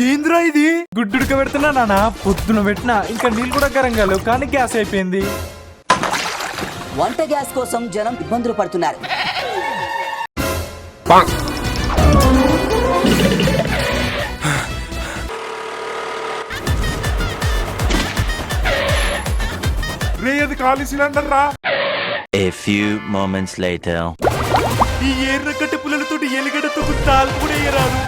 ఏంద్రా ఇది? గుడ్డుడక పెడుతున్నా నాన్న, పొద్దున పెట్టినా ఇంకా నీళ్ళు కూడా గరంగాలు, కానీ గ్యాస్ అయిపోయింది. వంట గ్యాస్ కోసం జనం ఇబ్బందులు పడుతున్నారు. రే అది ఖాళీ సిలిండర్ రా. A few moments later. ఈ ఎర్రగడ్డ పుల్లలతో ఎలిగడ్డతో తాలు కూడా వేయరాదు.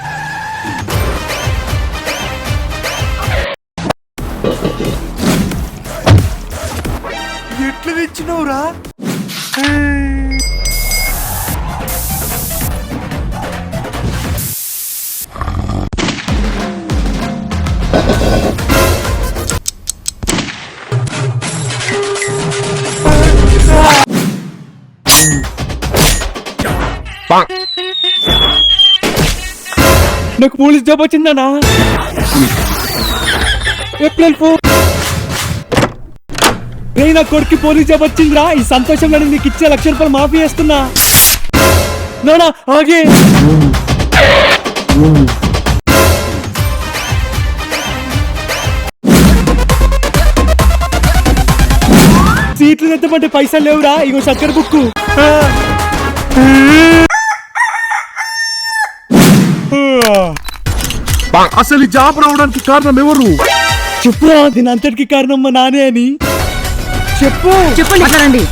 ఎట్లా తెచ్చినవురా? నాకు పోలీస్ జాబ్ వచ్చిందనా? ఏప్రిల్ 4 నా కొడుకు పోలీస్ జాబ్ వచ్చిందిరా. ఈ సంతోషంగా నీకు ఇచ్చే 1,00,000 రూపాయలు మాఫీ చేస్తున్నా. నానా ఆగే. సీట్లు ఎత్తమంటే పైసలు లేవురా. ఇగో చక్కెర బుక్కు. అసలు ఈ జాబ్ రావడానికి కారణం ఎవరు? చెప్పురా. దీని అంతటికి కారణం మా నానే అని చెప్పండి.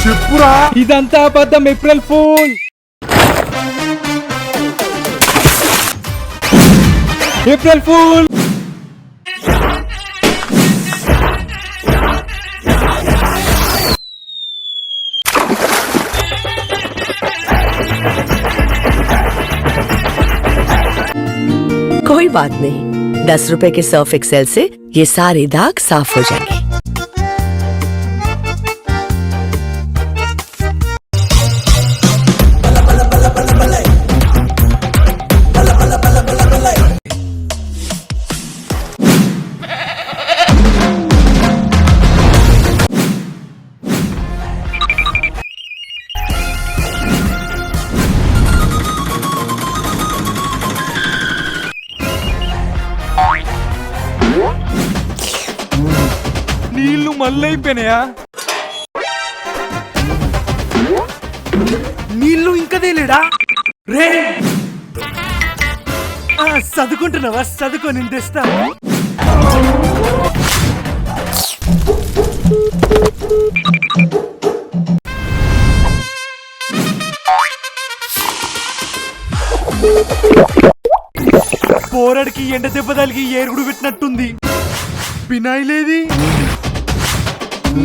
చెప్పురా. ఇదంతా అబద్ధం. April fool. April fool. कोई बात नहीं, 10 रुपए के सर्फ एक्सेल से ये सारे दाग साफ हो जाएंगे। నీళ్లు మళ్ళీ అయిపోయినాయా? నీళ్లు ఇంకా తేలేడా? రే చదువుకుంటున్నావా? చదువుకో, నేను తెస్తా. పోరాడికి ఎండ దెబ్బ తలిగి ఏరుగుడు పెట్టినట్టుంది. ఫినాయిలేది?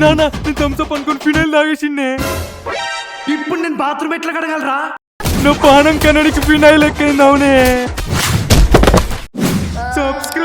నానా నేను థమ్స్అప్ అనుకుని ఫినాయిల్ తాగేసిండే. ఇప్పుడు నేను బాత్రూమ్ ఎట్లా కడగలరా? నా పానం కన్నడికి ఫినాయిల్ ఎక్కైంది. అవునే. సబ్స్క్రైబ్.